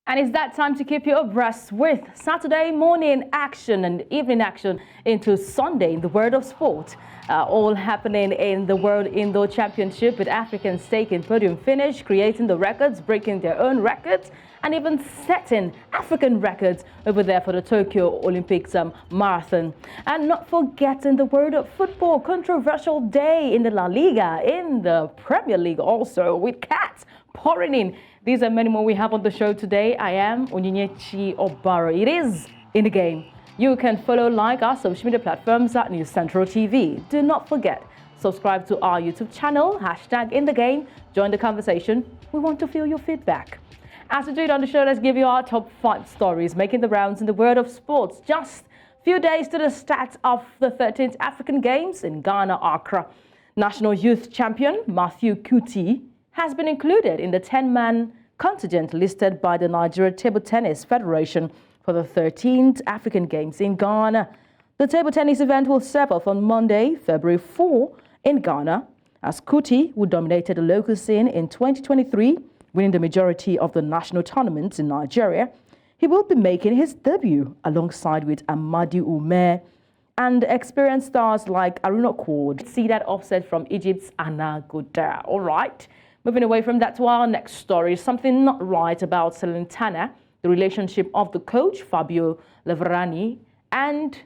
And it's that time to keep you abreast with Saturday morning action and evening action into Sunday in the world of sport. All happening in the World Indoor Championship with Africans taking podium finish, creating the records, breaking their own records, and even setting African records over there for the Tokyo Olympics marathon. And not forgetting the world of football, controversial day in the La Liga, in the Premier League also, with cats pouring in. These and many more we have on the show today. I am Onyinyechi Ogu-Obaroh. It is In the Game. You can follow, like our social media platforms at News Central TV. Do not forget, subscribe to our YouTube channel, #InTheGame. Join the conversation. We want to feel your feedback. As we do it on the show, let's give you our top 5 stories making the rounds in the world of sports. Just a few days to the start of the 13th African Games in Ghana, Accra. National youth champion Matthew Kuti has been included in the 10-man contingent listed by the Nigeria Table Tennis Federation for the 13th African Games in Ghana. The table tennis event will serve off on Monday, February 4 in Ghana, as Kuti, who dominated the local scene in 2023, winning the majority of the national tournaments in Nigeria. He will be making his debut alongside with Amadi Ume and experienced stars like Aruna Kwod. See that offset from Egypt's Anna Goda. All right. Moving away from that to our next story, something not right about Salernitana, the relationship of the coach, Fabio Leverani, and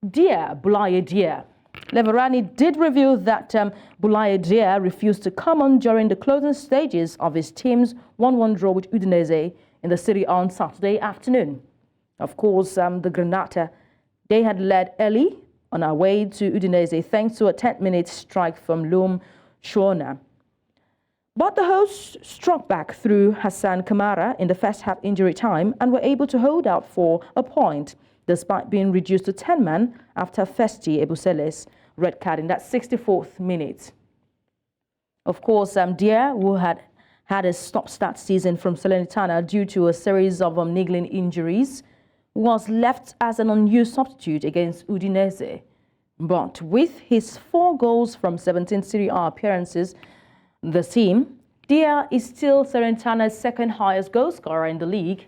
Boulaye Dia. Leverani did reveal that Boulaye Dia refused to come on during the closing stages of his team's 1-1 draw with Udinese in the city on Saturday afternoon. Of course, the Granata, they had led early on our way to Udinese thanks to a 10-minute strike from Loum Shona. But the hosts struck back through Hassan Kamara in the first half injury time and were able to hold out for a point, despite being reduced to 10 men after Festi Ebusele's red card in that 64th minute. Of course, Dia, who had a stop-start season from Salernitana due to a series of niggling injuries, was left as an unused substitute against Udinese. But with his 4 goals from 17 Serie A appearances, the team, Dia is still Salernitana's second highest goal scorer in the league.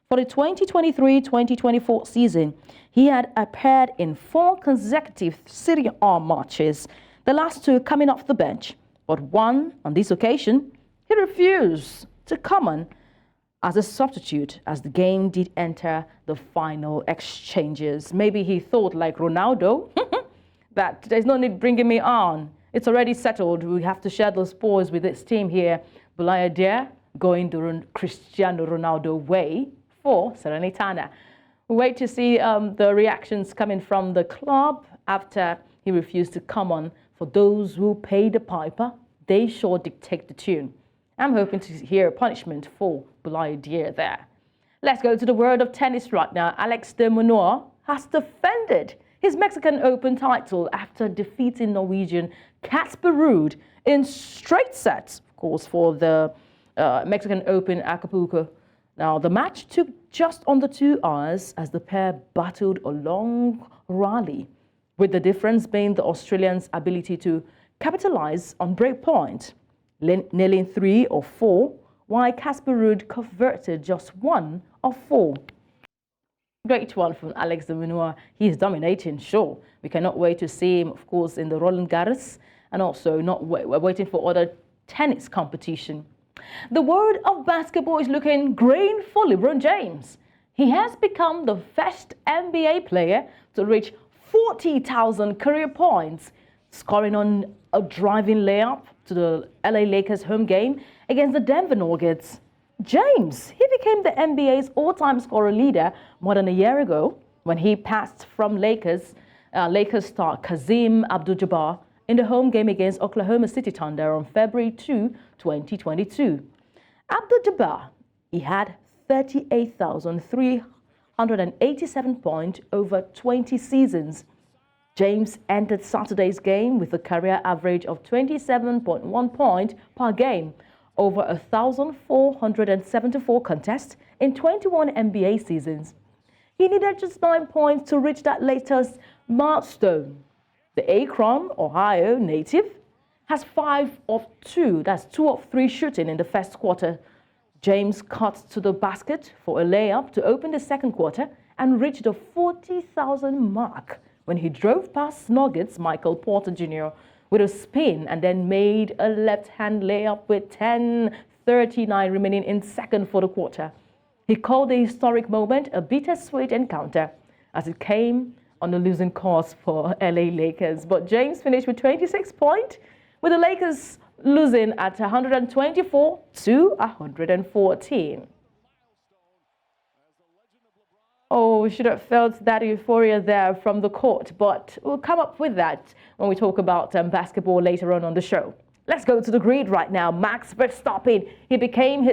For the 2023-2024 season, he had appeared in 4 consecutive Serie A matches, the last 2 coming off the bench. But one, on this occasion, he refused to come on as a substitute as the game did enter the final exchanges. Maybe he thought, like Ronaldo, that there's no need bringing me on. It's already settled. We have to share those spoils with this team here. Boulaye Dia going the Cristiano Ronaldo way for Salernitana. We wait to see the reactions coming from the club after he refused to come on. For those who pay the piper, they sure dictate the tune. I'm hoping to hear a punishment for Boulaye Dia there. Let's go to the world of tennis right now. Alex de Minaur has defended his Mexican Open title after defeating Norwegian Casper Ruud in straight sets, of course, for the Mexican Open Acapulco. Now, the match took just under 2 hours as the pair battled a long rally, with the difference being the Australians' ability to capitalize on break point, nailing 3 of 4, while Casper Ruud converted just 1 of 4. Great one from Alex de Minaur. He's dominating, sure. We cannot wait to see him, of course, in the Roland Garros, and also we're waiting for other tennis competition. The world of basketball is looking green for LeBron James. He has become the first NBA player to reach 40,000 career points, scoring on a driving layup to the LA Lakers home game against the Denver Nuggets. James, he became the NBA's all-time scorer leader more than a year ago when he passed from Lakers star Kareem Abdul-Jabbar in the home game against Oklahoma City Thunder on February 2, 2022. Abdul-Jabbar, he had 38,387 points over 20 seasons. James entered Saturday's game with a career average of 27.1 points per game, over 1,474 contests in 21 NBA seasons. He needed just 9 points to reach that latest milestone. The Akron, Ohio native has 5 of 2, that's 2 of 3 shooting in the first quarter, James cut to the basket for a layup to open the second quarter and reached the 40,000 mark when he drove past Nuggets Michael Porter Jr. with a spin and then made a left-hand layup with 10:39 remaining in second for the quarter. He called the historic moment a bittersweet encounter as it came on a losing course for LA Lakers. But James finished with 26 points, with the Lakers losing at 124 to 114. Oh, we should have felt that euphoria there from the court, but we'll come up with that when we talk about basketball later on the show. Let's go to the grid right now. Max Verstappen, he became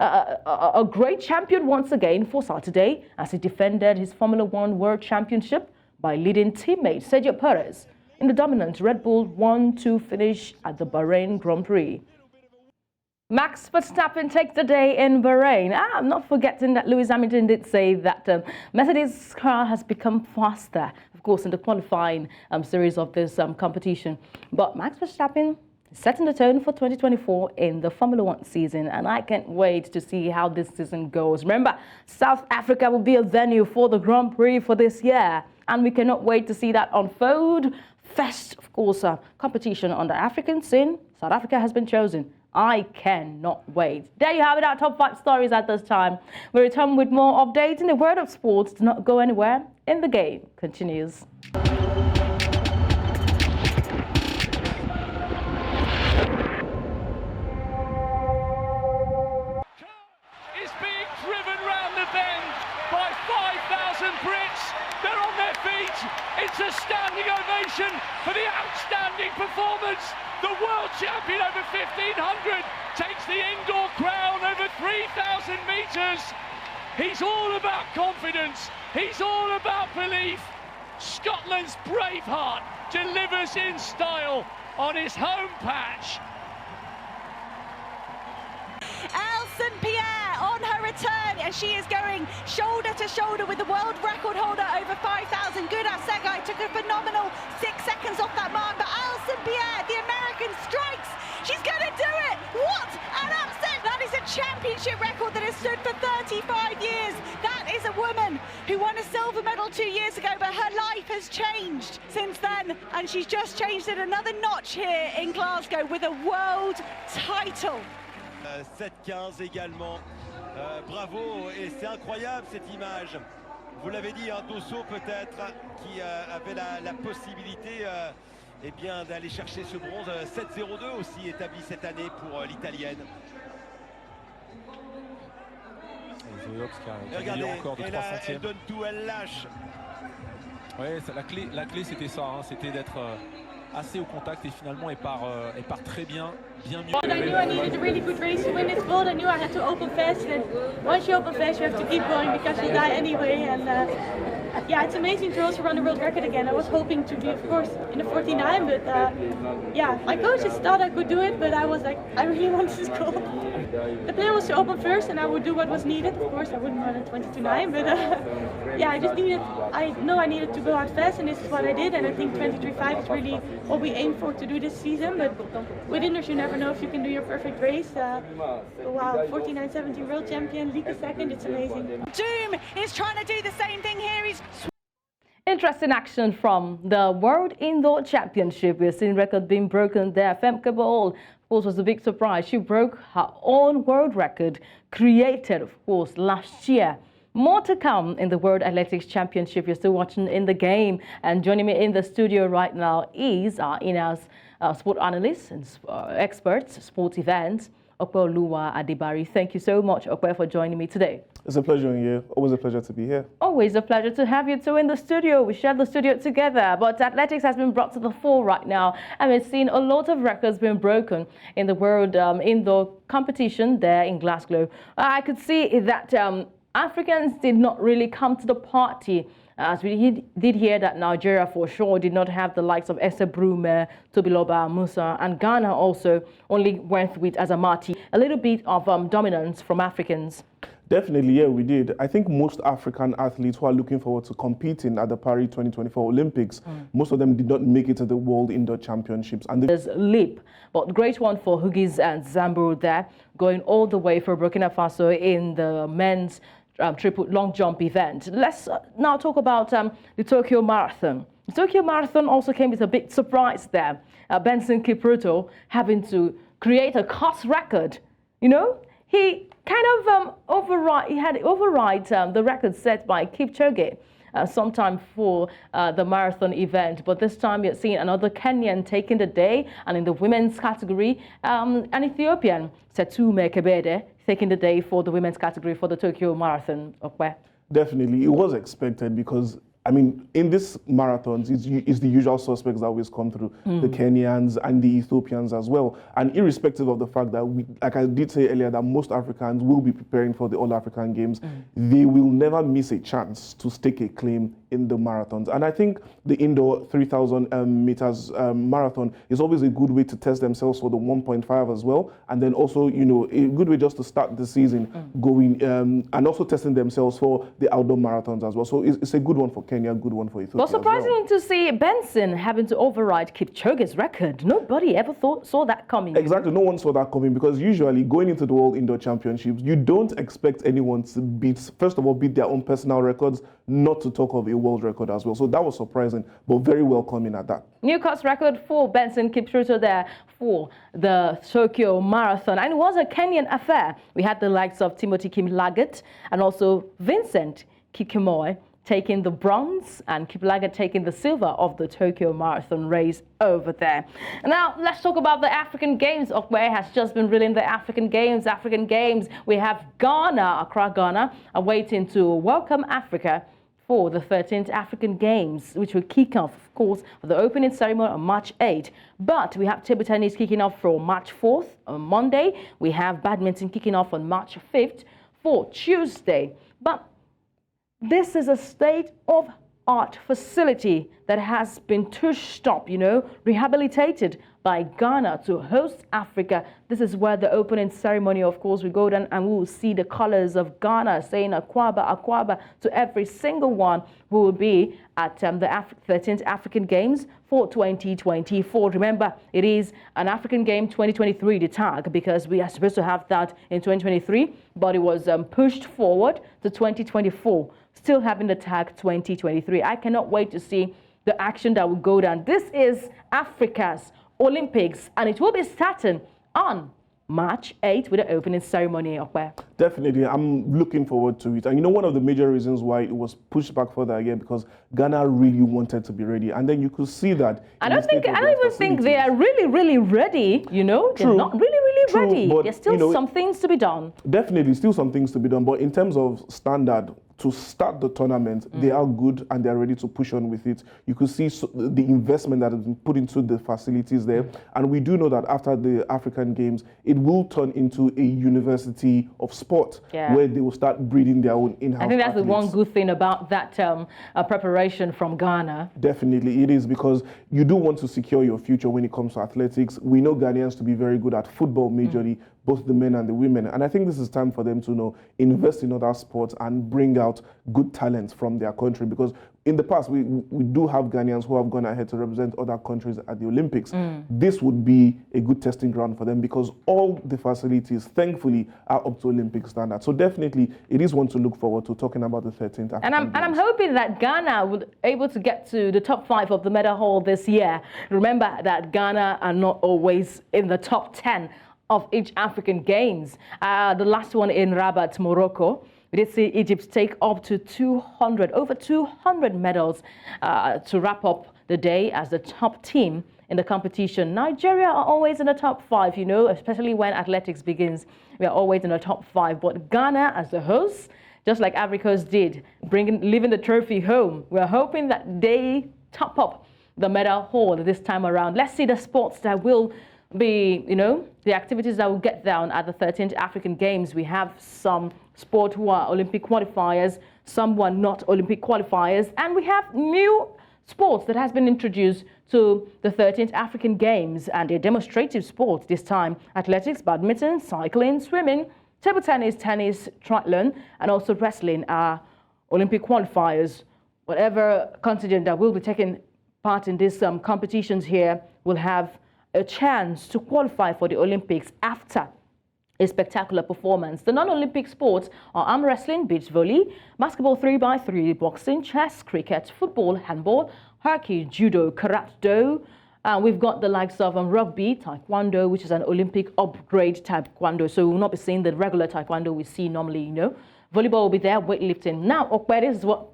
a great champion once again for Saturday as he defended his Formula One World Championship by leading teammate Sergio Perez in the dominant Red Bull 1-2 finish at the Bahrain Grand Prix. Max Verstappen takes the day in Bahrain. I'm not forgetting that Lewis Hamilton did say that Mercedes' car has become faster, of course, in the qualifying series of this competition. But Max Verstappen is setting the tone for 2024 in the Formula One season, and I can't wait to see how this season goes. Remember, South Africa will be a venue for the Grand Prix for this year, and we cannot wait to see that unfold. First, of course, competition on the African scene. South Africa has been chosen. I cannot wait. There you have it, our top 5 stories at this time. We'll return with more updates in the world of sports. Do not go anywhere. In the Game continues. Is being driven round the bend by 5,000 Brits. They're on their feet. It's a standing ovation for the outstanding performance. The world champion over 1,500 takes the indoor crown over 3,000 metres. He's all about confidence. He's all about belief. Scotland's Braveheart delivers in style on his home patch. Alison Pierre on her return, and she is going shoulder to shoulder with the world record holder over 5,000. Gunnar Segai took a phenomenal 6 seconds off that mark, but Alison Pierre, the American, strikes. She's going to do it. What an upset. That is a championship record that has stood for 35 years. That is a woman who won a silver medal 2 years ago, but her life has changed since then, and she's just changed it another notch here in Glasgow with a world title. 7-15 également. Bravo, et c'est incroyable cette image. Vous l'avez dit, un Dosso peut-être qui avait la possibilité eh bien, d'aller chercher ce bronze. 7-0-2 aussi établi cette année pour l'italienne. Regardez, encore de 3 elle donne tout, elle lâche. Ouais, la clé c'était ça, hein, c'était d'être assez au contact et finalement elle part très bien mieux. I knew I needed a really good race to win this gold. I knew I had to open fast, and once you open fast you have to keep going because you die anyway. And yeah, it's amazing to also run the world record again. I was hoping to be, of course, in the 49, but yeah, my coaches thought I could do it, but I was like, I really want this gold. The plan was to open first and I would do what was needed. Of course, I wouldn't run a 22.9, but yeah, I know I needed to go out fast, and this is what I did, and I think 23.5 is really what we aim for to do this season. But with Inders, you never know if you can do your perfect race. Wow, 49.17 world champion, Lieke second, it's amazing. Doom is trying to do the same thing here. He's Interesting action from the World Indoor Championship. We're seeing record being broken there. Femke Bol, of course, was a big surprise. She broke her own world record, created, of course, last year. More to come in the World Athletics Championship. You're still watching In the Game. And joining me in the studio right now is our in-house sport analyst and experts, sports events, Opeyemi Adebari. Thank you so much, Opey, for joining me today. It's a pleasure, Onyinyechi. Always a pleasure to be here. Always a pleasure to have you two in the studio. We share the studio together, but athletics has been brought to the fore right now, and we've seen a lot of records being broken in the world indoor competition there in Glasgow. I could see that Africans did not really come to the party As we did hear that Nigeria for sure did not have the likes of Esther Brume, Tobiloba, Musa, and Ghana also only went with Azamati. A little bit of dominance from Africans. Definitely, yeah, we did. I think most African athletes who are looking forward to competing at the Paris 2024 Olympics, most of them did not make it to the World Indoor Championships. And there's leap, but great one for Huggies and Zamburu there, going all the way for Burkina Faso in the men's triple long jump event. Let's now talk about the Tokyo Marathon. The Tokyo Marathon also came with a big surprise there. Benson Kipruto having to create a course record. You know, he kind of override the record set by Kipchoge sometime for the marathon event. But this time you're seeing another Kenyan taking the day, and in the women's category, an Ethiopian, Setume Kebede, taking the day for the women's category for the Tokyo Marathon. Okay. Definitely, it was expected because, I mean, in these marathons, it's the usual suspects that always come through, the Kenyans and the Ethiopians as well. And irrespective of the fact that, like I did say earlier, that most Africans will be preparing for the All-African Games, they will never miss a chance to stake a claim in the marathons. And I think the indoor 3,000 meters marathon is always a good way to test themselves for the 1.5 as well. And then also, you know, a good way just to start the season going and also testing themselves for the outdoor marathons as well. So it's a good one for Kenya, good one for Ethiopia. But surprising to see Benson having to override Kipchoge's record. Nobody ever saw that coming. Exactly, no one saw that coming, because usually going into the World Indoor Championships, you don't expect anyone to first of all, beat their own personal records, not to talk of a world record as well. So that was surprising, but very welcoming at that. New course record for Benson Kipchoge there for the Tokyo Marathon. And it was a Kenyan affair. We had the likes of Timothy Kiplagat and also Vincent Kikemoy taking the bronze and Kiplagat taking the silver of the Tokyo Marathon race over there. And now let's talk about the African Games. Okwe has just been reeling the African Games. We have Ghana, Accra, Ghana, awaiting to welcome Africa for the 13th African Games, which will kick off, of course, for the opening ceremony on March 8th. But we have table tennis kicking off from March 4th on Monday. We have badminton kicking off on March 5th for Tuesday. But this is a state-of-art facility that has been touched up, you know, rehabilitated by Ghana to host Africa. This is where the opening ceremony, of course, we go down and we will see the colors of Ghana saying Akwaba, Akwaba to every single one who will be at the 13th African Games for 2024. Remember, it is an African Game 2023, the tag, because we are supposed to have that in 2023, but it was pushed forward to 2024, still having the tag 2023. I cannot wait to see the action that will go down. This is Africa's Olympics, and it will be starting on March 8th with the opening ceremony. Definitely, I'm looking forward to it. And you know, one of the major reasons why it was pushed back further again, because Ghana really wanted to be ready, and then you could see that. I don't even think they are really ready. You know, they're not really ready. But, there's still, you know, some things to be done. Definitely, still some things to be done. But in terms of standard, to start the tournament, they are good and they're ready to push on with it. You could see the investment that has been put into the facilities there. And we do know that after the African Games, it will turn into a university of sport where they will start breeding their own in-house I think that's athletes. The one good thing about that preparation from Ghana. Definitely, it is, because you do want to secure your future when it comes to athletics. We know Ghanaians to be very good at football majorly, both the men and the women. And I think this is time for them to invest in other sports and bring out good talents from their country, because in the past, we do have Ghanaians who have gone ahead to represent other countries at the Olympics. This would be a good testing ground for them, because all the facilities, thankfully, are up to Olympic standards. So definitely, it is one to look forward to, talking about the 13th African Games. And I'm hoping that Ghana would able to get to the top 5 of the medal haul this year. Remember that Ghana are not always in the top 10 of each African Games. The last one in Rabat, Morocco. We did see Egypt take up to over 200 medals to wrap up the day as the top team in the competition. Nigeria are always in the top 5, you know, especially when athletics begins. We are always in the top 5. But Ghana as the host, just like Ivory Coast did, leaving the trophy home. We're hoping that they top up the medal haul this time around. Let's see the sports that will be, you know, the activities that will get down at the 13th African Games. We have some sport who are Olympic qualifiers some were not Olympic qualifiers. And we have new sports that has been introduced to the 13th African Games, and a demonstrative sport this time: athletics, badminton, cycling, swimming, table tennis, triathlon, and also wrestling are Olympic qualifiers. Whatever contingent that will be taking part in these competitions here will have a chance to qualify for the Olympics after a spectacular performance. The non-Olympic sports are arm wrestling, beach volley, basketball 3x3, boxing, chess, cricket, football, handball, hockey, judo, karate-do. We've got the likes of rugby, taekwondo, which is an Olympic upgrade taekwondo. So we will not be seeing the regular taekwondo we see normally, you know. Volleyball will be there, weightlifting. Now, Opeyemi, this is what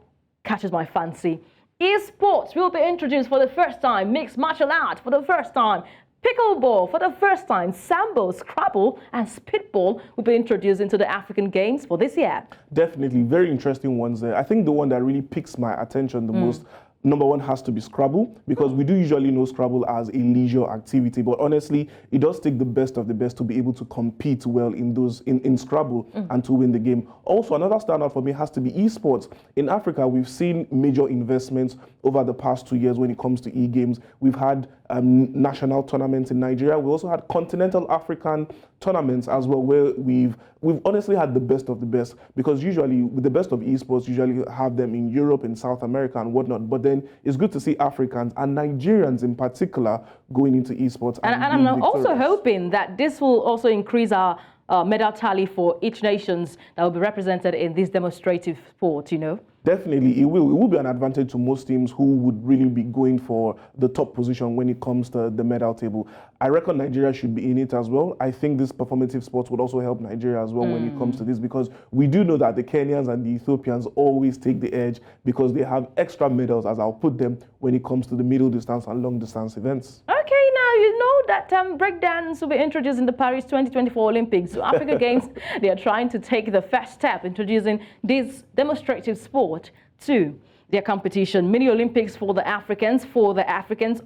catches my fancy. Esports will be introduced for the first time, mixed martial art for the first time, pickleball for the first time, sambo, scrabble, and spitball will be introduced into the African Games for this year. Definitely, very interesting ones there. I think the one that really piques my attention the most, number one, has to be Scrabble, because we do usually know Scrabble as a leisure activity, but honestly, it does take the best of the best to be able to compete well in those in Scrabble and to win the game. Also, another standout for me has to be esports. In Africa, we've seen major investments over the past 2 years when it comes to e-games. We've had national tournaments in Nigeria. We also had continental African tournaments as well, where we've honestly had the best of the best, because usually with the best of esports, usually have them in Europe and South America and whatnot. But then it's good to see Africans and Nigerians in particular going into esports. And I'm also hoping that this will also increase our medal tally for each nations that will be represented in this demonstrative sport, you know. Definitely, it will. It will be an advantage to most teams who would really be going for the top position when it comes to the medal table. I reckon Nigeria should be in it as well. I think this performative sports would also help Nigeria as well when it comes to this, because we do know that the Kenyans and the Ethiopians always take the edge because they have extra medals, as I'll put them, when it comes to the middle distance and long distance events. Okay, now you know that breakdance will be introduced in the Paris 2024 Olympics. So Africa Games, they are trying to take the first step, introducing this demonstrative sport to their competition. Mini Olympics for the Africans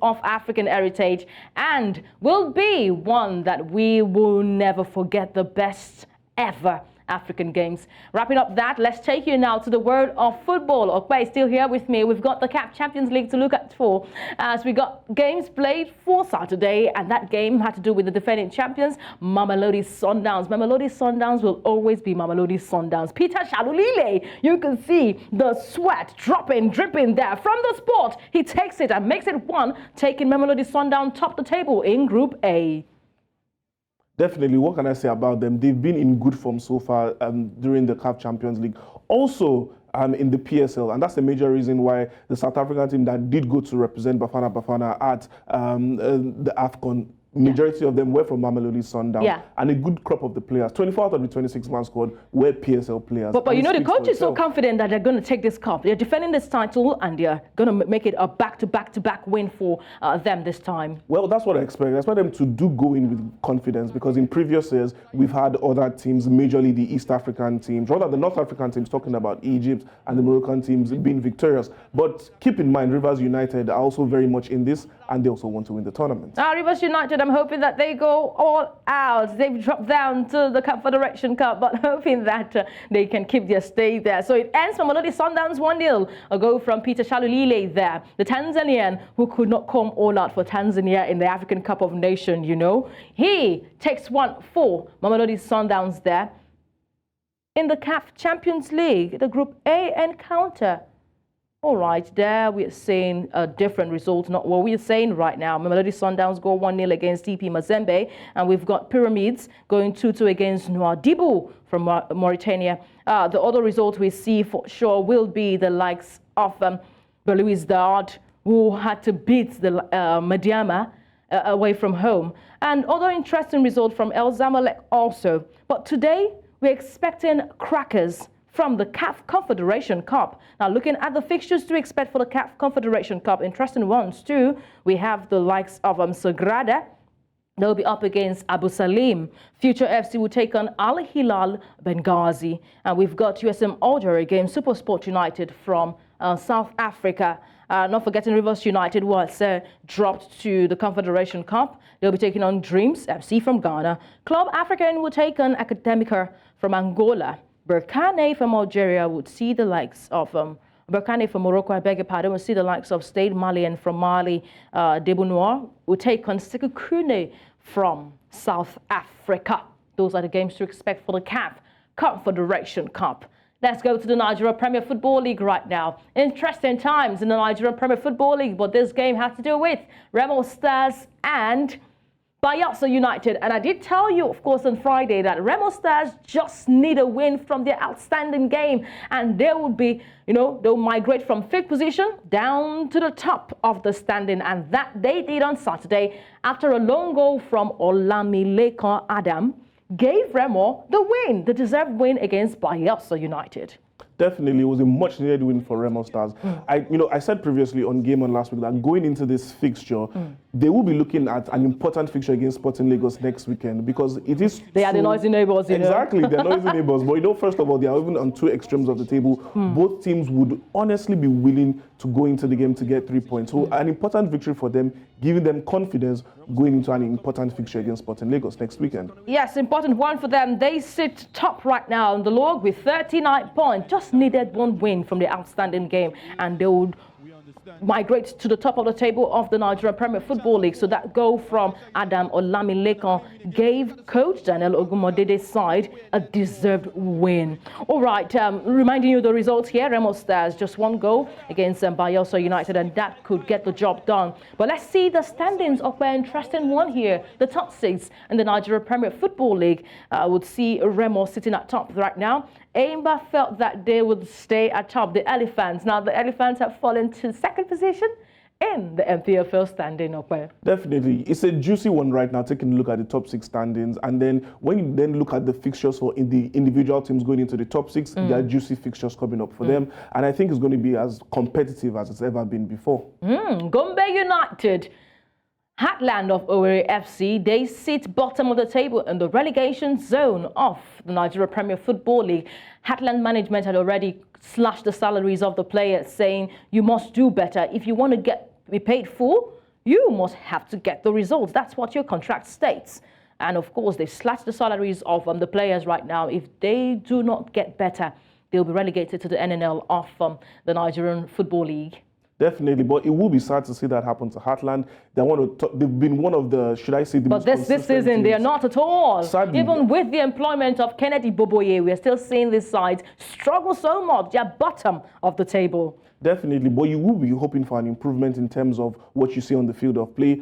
of African heritage, and will be one that we will never forget, the best ever African Games. Wrapping up that, let's take you now to the world of football. Opey still here with me. We've got the CAF Champions League to look at for, as we got games played for Saturday, and that game had to do with the defending champions, Mamelodi Sundowns. Mamelodi Sundowns will always be Mamelodi Sundowns. Peter Shalulile, you can see the sweat dripping there from the spot. He takes it and makes it one, taking Mamelodi Sundowns top the table in Group A. Definitely, what can I say about them? They've been in good form so far during the CAF Champions League. Also, in the PSL, and that's the major reason why the South African team that did go to represent Bafana at the AFCON, majority of them were from Mamelodi Sundowns, and a good crop of the players. 24 out of the 26-man squad were PSL players. But you know, the coach is so confident that they're going to take this cup. They're defending this title, and they're going to make it a back-to-back win for them this time. Well, that's what I expect. I expect them to go in with confidence, because in previous years, we've had other teams, majorly the East African teams, rather the North African teams, talking about Egypt and the Moroccan teams being victorious. But keep in mind, Rivers United are also very much in this, and they also want to win the tournament. Rivers United, I'm hoping that they go all out. They've dropped down to the Confederation Cup, but hoping that they can keep their stay there. So it ends for Mamelodi Sundowns 1-0. A goal from Peter Shalulile there, the Tanzanian who could not come all out for Tanzania in the African Cup of Nations, you know. He takes one for Mamelodi Sundowns there. In the CAF Champions League, the Group A encounter. All right, there we're seeing a different result, not what we're saying right now. Mamelodi Sundowns go 1-0 against TP Mazembe, and we've got Pyramids going 2-2 against Nouadhibou from Mauritania. The other result we see for sure will be the likes of Belouiz Daoud, who had to beat the Madiama away from home. And other interesting result from El Zamalek also. But today, we're expecting crackers from the CAF Confederation Cup. Now, looking at the fixtures to expect for the CAF Confederation Cup, interesting ones too. We have the likes of Sagrada. They'll be up against Abu Salim. Future FC will take on Al Hilal Benghazi. And we've got USM Alger against Supersport United from South Africa. Not forgetting Rivers United was dropped to the Confederation Cup. They'll be taking on Dreams FC from Ghana. Club African will take on Academica from Angola. Berkane from Algeria would see the likes of Berkane from Morocco, I beg your pardon, will see the likes of Stade Malien from Mali. Debonoir will take on Sekukune from South Africa. Those are the games to expect for the CAF Confederation Cup. Let's go to the Nigeria Premier Football League right now. Interesting times in the Nigeria Premier Football League, but this game has to do with Remo Stars and Bayelsa United. And I did tell you, of course, on Friday that Remo Stars just need a win from their outstanding game, and they will be, they'll migrate from 5th position down to the top of the standing. And that they did on Saturday after a long goal from Olamilekan Adam gave Remo the win, the deserved win against Bayelsa United. Definitely, it was a much-needed win for Remo Stars. I said previously on Game On last week that going into this fixture, they will be looking at an important fixture against Sporting Lagos next weekend because it is. They are the noisy neighbours, Exactly, they're noisy neighbours. But first of all, they are even on two extremes of the table. Both teams would honestly be willing to go into the game to get 3 points. So an important victory for them, giving them confidence going into an important fixture against Sporting Lagos next weekend. Yes, important one for them. They sit top right now in the log with 39 points. Just needed one win from the outstanding game, and they would migrate to the top of the table of the Nigeria Premier Football League. So that goal from Adam Olamilekan gave coach Daniel Ogumodede's side a deserved win. All right, reminding you the results here. Remo Stars just one goal against Bayelsa United, and that could get the job done. But let's see the standings of an interesting one here. The top 6 in the Nigeria Premier Football League would see Remo sitting at top right now. Aimba felt that they would stay at top, the Elephants. Now, the Elephants have fallen to 2nd position in the MPFL standing up. Definitely. It's a juicy one right now, taking a look at the top 6 standings. And then when you then look at the fixtures for the individual teams going into the top 6, there are juicy fixtures coming up for them. And I think it's going to be as competitive as it's ever been before. Gombe United, Heartland of Owerri FC, they sit bottom of the table in the relegation zone of the Nigeria Premier Football League. Heartland management had already slashed the salaries of the players, saying you must do better. If you want to be paid full, you must have to get the results. That's what your contract states. And of course, they slashed the salaries of the players right now. If they do not get better, they'll be relegated to the NNL of the Nigerian Football League. Definitely, but it will be sad to see that happen to Heartland. They've been one of the, should I say, the most consistent this season, they are not at all. Sadly, even with the employment of Kennedy Boboye, we are still seeing this side struggle so much. They are bottom of the table. Definitely, but you will be hoping for an improvement in terms of what you see on the field of play.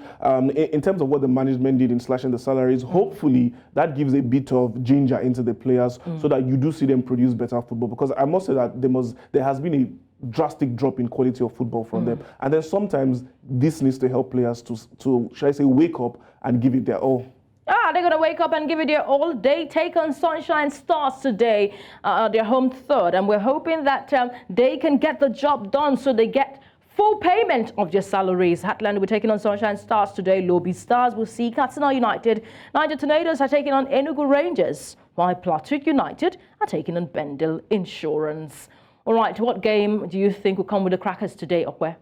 In terms of what the management did in slashing the salaries, hopefully that gives a bit of ginger into the players so that you do see them produce better football. Because I must say that there has been a drastic drop in quality of football from them. And then sometimes this needs to help players to should I say, wake up and give it their all. They're going to wake up and give it their all. They take on Sunshine Stars today, their home third. And we're hoping that they can get the job done so they get full payment of their salaries. Heartland will be taking on Sunshine Stars today. Lobi Stars will see Katsina United. Niger Tornadoes are taking on Enugu Rangers, while Plateau United are taking on Bendel Insurance. All right, what game do you think will come with the Crackers today, Okwe?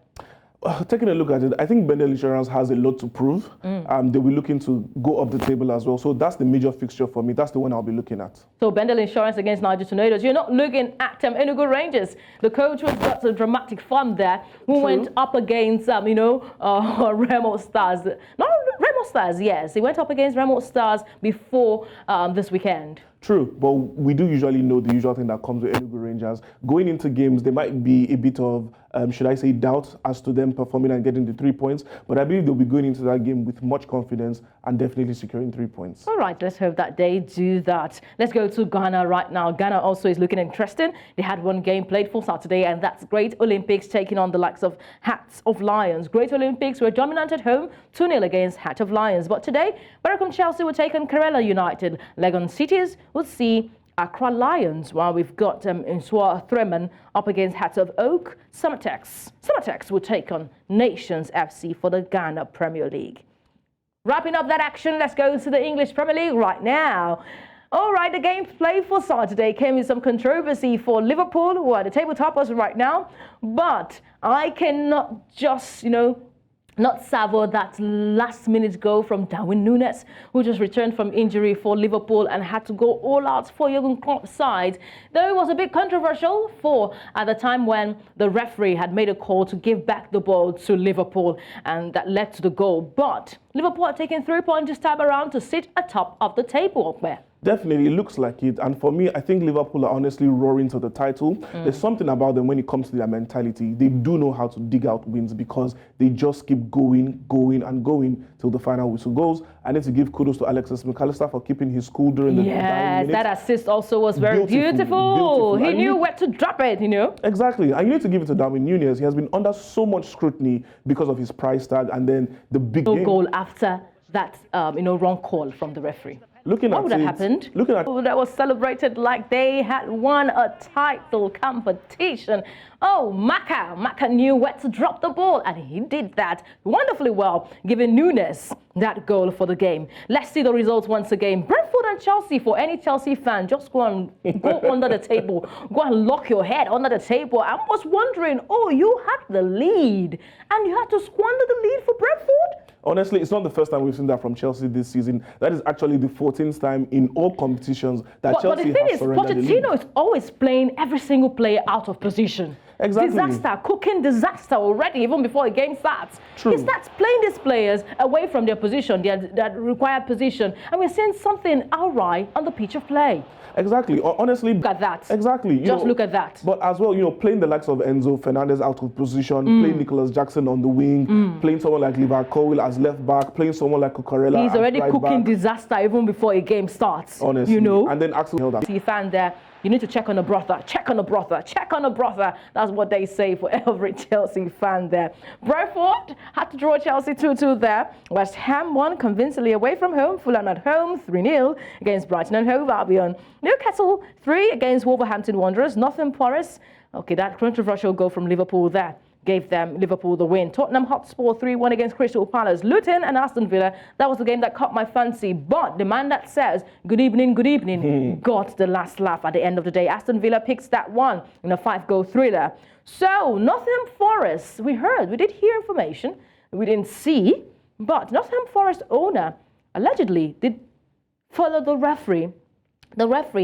Taking a look at it, I think Bendel Insurance has a lot to prove. They'll be looking to go up the table as well. So that's the major fixture for me. That's the one I'll be looking at. So Bendel Insurance against Niger Tornadoes. You're not looking at Enugu Rangers. The coach was got a dramatic fun there. Who went up against, Remo Stars. No, Remo Stars, yes. He went up against Remo Stars before this weekend. True, but we do usually know the usual thing that comes with Enugu Rangers. Going into games, there might be a bit of, should I say, doubt as to them performing and getting the 3 points. But I believe they'll be going into that game with much confidence and definitely securing 3 points. All right, let's hope that they do that. Let's go to Ghana right now. Ghana also is looking interesting. They had one game played for Saturday, and that's Great Olympics taking on the likes of Hearts of Lions. Great Olympics were dominant at home, 2-0 against Hearts of Lions. But today, Barracuda Chelsea will take on Kerala United. Legon Cities will see Accra Lions, while we've got Insua Threman up against Hearts of Oak. Summertex will take on Nations FC for the Ghana Premier League. Wrapping up that action, let's go to the English Premier League right now. All right, the game played for Saturday came with some controversy for Liverpool, who are the table toppers right now. But I cannot just, not savour that last-minute goal from Darwin Núñez, who just returned from injury for Liverpool and had to go all out for Jurgen Klopp's side. Though it was a bit controversial at the time when the referee had made a call to give back the ball to Liverpool, and that led to the goal. But Liverpool are taking 3 points this time around to sit atop of the table up there. Definitely, it looks like it. And for me, I think Liverpool are honestly roaring to the title. There's something about them when it comes to their mentality. They do know how to dig out wins because they just keep going till the final whistle goes. I need to give kudos to Alexis McAllister for keeping his cool during the dying minutes. That assist also was very beautiful. He knew where to drop it, you know. Exactly. And you need to give it to Darwin Núñez. He has been under so much scrutiny because of his price tag and then the big game. Goal after that, wrong call from the referee. What would have happened? That was celebrated like they had won a title competition. Oh, Maka knew where to drop the ball, and he did that wonderfully well, giving Núñez that goal for the game. Let's see the results once again. Brentford and Chelsea, for any Chelsea fan, just go under the table. Go and lock your head under the table. I was wondering, you had the lead, and you had to squander the lead for Brentford? Honestly, it's not the first time we've seen that from Chelsea this season. That is actually the 14th time in all competitions that Chelsea has surrendered the lead. Pochettino is always playing every single player out of position. Exactly. Disaster, cooking disaster already, even before a game starts. True. He starts playing these players away from their position, their required position, and we're seeing something outright on the pitch of play. Exactly. Honestly, look at that. Exactly. Just look at that. But as well, playing the likes of Enzo Fernandez out of position, playing Nicholas Jackson on the wing, playing someone like Liverpool Cole as left back, playing someone like Cucurella. He's already right cooking back. Disaster even before a game starts. Honestly. And then Axel held that. See, fan there. You need to check on the brother, check on the brother, check on the brother. That's what they say for every Chelsea fan there. Brentford had to draw Chelsea 2-2 there. West Ham won convincingly away from home. Fulham at home 3-0 against Brighton and Hove Albion. Newcastle 3 against Wolverhampton Wanderers. Nottingham Forest, that controversial goal from Liverpool there gave them Liverpool the win. Tottenham Hotspur 3-1 against Crystal Palace. Luton and Aston Villa, that was the game that caught my fancy. But the man that says, good evening, got the last laugh at the end of the day. Aston Villa picks that one in a 5-goal thriller. So, Nottingham Forest, we did hear information, we didn't see, but Nottingham Forest owner allegedly did follow the referee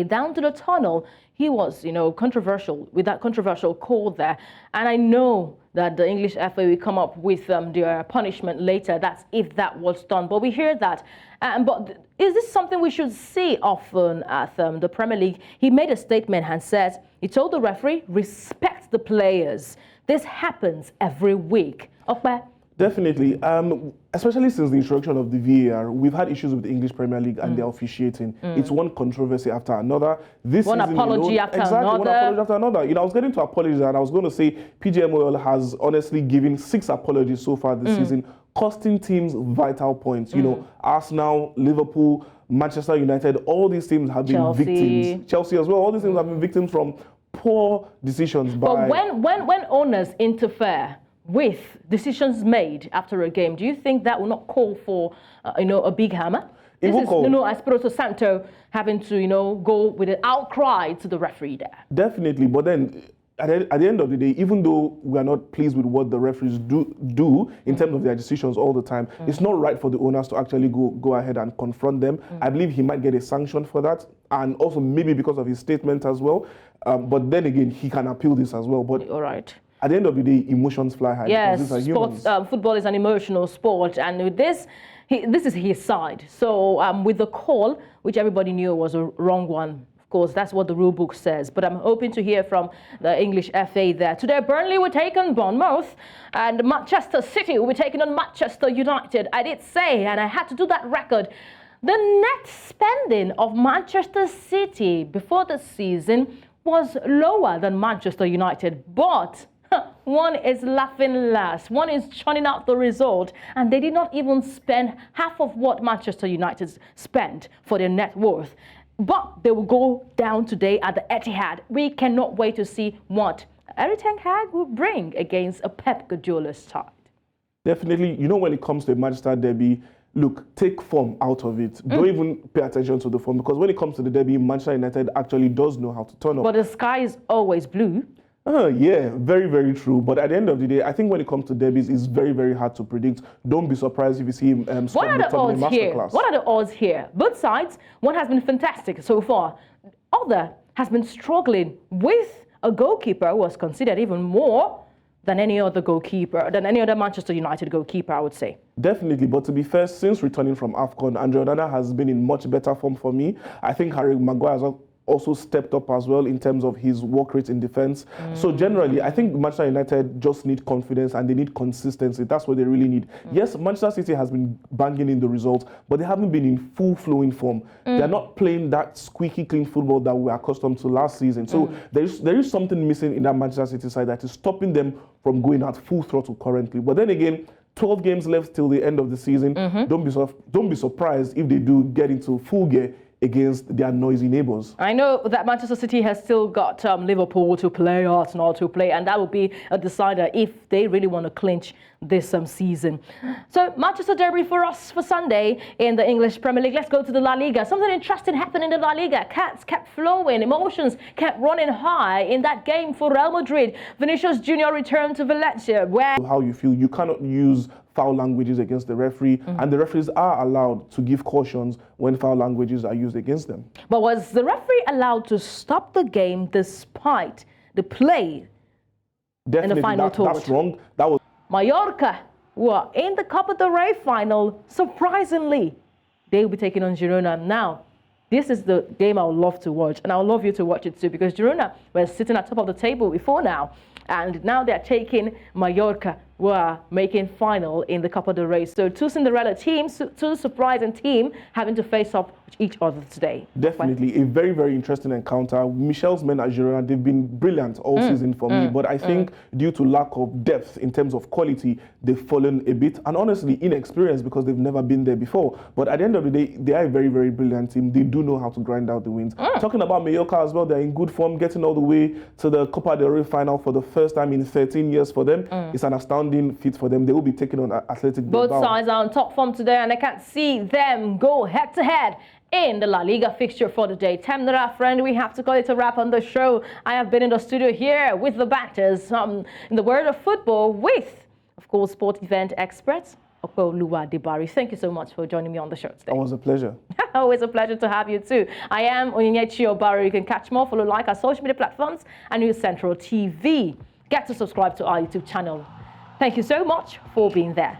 down to the tunnel. He was, controversial with that controversial call there. And I know that the English FA will come up with their punishment later. That's if that was done. But we hear that. But is this something we should see often at the Premier League? He made a statement and said, he told the referee, respect the players. This happens every week. Okay. Definitely. Especially since the introduction of the VAR, we've had issues with the English Premier League and their officiating. It's one controversy after another. One apology after another. I was getting to apologies and I was going to say PGMOL has honestly given 6 apologies so far this season, costing teams vital points. Arsenal, Liverpool, Manchester United, all these teams have been victims. Chelsea as well. All these teams have been victims from poor decisions by... But when owners interfere with decisions made after a game, do you think that will not call for, a big hammer? This is Espirito Santo having to, go with an outcry to the referee there. Definitely, but then at the end of the day, even though we are not pleased with what the referees do in terms of their decisions all the time, it's not right for the owners to actually go ahead and confront them. I believe he might get a sanction for that, and also maybe because of his statement as well. But then again, he can appeal this as well. But all right. At the end of the day, emotions fly high. Yes, football is an emotional sport, and with this is his side. So with the call, which everybody knew was a wrong one, of course, that's what the rule book says. But I'm hoping to hear from the English FA there. Today, Burnley will take on Bournemouth, and Manchester City will be taking on Manchester United. I did say, and I had to do that record, the net spending of Manchester City before the season was lower than Manchester United, but one is laughing last. One is churning out the result, and they did not even spend half of what Manchester United spent for their net worth. But they will go down today at the Etihad. We cannot wait to see what Erik ten Hag will bring against a Pep Guardiola side. Definitely, when it comes to a Manchester derby, look, take form out of it. Don't even pay attention to the form, because when it comes to the derby, Manchester United actually does know how to turn up. But the sky is always blue. Yeah, very, very true. But at the end of the day, I think when it comes to derbies, it's very, very hard to predict. Don't be surprised if you see him What are the odds here? Masterclass. What are the odds here? Both sides, one has been fantastic so far. Other has been struggling with a goalkeeper who was considered even more than any other goalkeeper, than any other Manchester United goalkeeper, I would say. Definitely, but to be fair, since returning from AFCON, Andre Onana has been in much better form for me. I think Harry Maguire has also stepped up as well in terms of his work rate in defense. So generally, I think Manchester United just need confidence and they need consistency. That's what they really need. Yes, Manchester City has been banging in the results, but they haven't been in full flowing form. They're not playing that squeaky clean football that we were accustomed to last season. So there is something missing in that Manchester City side that is stopping them from going at full throttle currently. But then again, 12 games left till the end of the season. Don't be surprised if they do get into full gear against their noisy neighbours. I know that Manchester City has still got Liverpool to play, Arsenal to play, and that will be a decider if they really want to clinch this season. So Manchester Derby for us for Sunday in the English Premier League. Let's go to the La Liga. Something interesting happened in the La Liga. Cats kept flowing, emotions kept running high in that game for Real Madrid. Vinicius Jr. returned to Valencia, where how you feel, you cannot use foul languages against the referee, and the referees are allowed to give cautions when foul languages are used against them. But was the referee allowed to stop the game despite the play Definitely, in the final tour? That's wrong. That was Mallorca, who are in the Copa del Rey final, surprisingly, they will be taking on Girona. Now, this is the game I would love to watch, and I would love you to watch it too, because Girona were sitting at top of the table before now, and now they're taking Mallorca, who are making final in the Copa del Rey. So two Cinderella teams, two surprising teams having to face up with each other today. Definitely a very, very interesting encounter. Michel's men at Girona, they've been brilliant all season for me, but I think due to lack of depth in terms of quality, they've fallen a bit, and honestly inexperienced because they've never been there before. But at the end of the day, they are a very, very brilliant team. They do know how to grind out the wins. Talking about Mallorca as well, they're in good form, getting all the way to the Copa del Rey final for the first time in 13 years for them. It's an astounding feat for them. They will be taking on Athletic Bilbao. Both sides are on top form today, and I can't see them go head-to-head in the La Liga fixture for the day. Temnera, friend, we have to call it a wrap on the show. I have been in the studio here with the batters in the world of football with, of course, sport event experts, Adebari. Thank you so much for joining me on the show today. It was a pleasure. Always a pleasure to have you too. I am Onyinyechi Ogu-Obaroh. You can catch more, follow, like our social media platforms and News Central TV. Get to subscribe to our YouTube channel. Thank you so much for being there.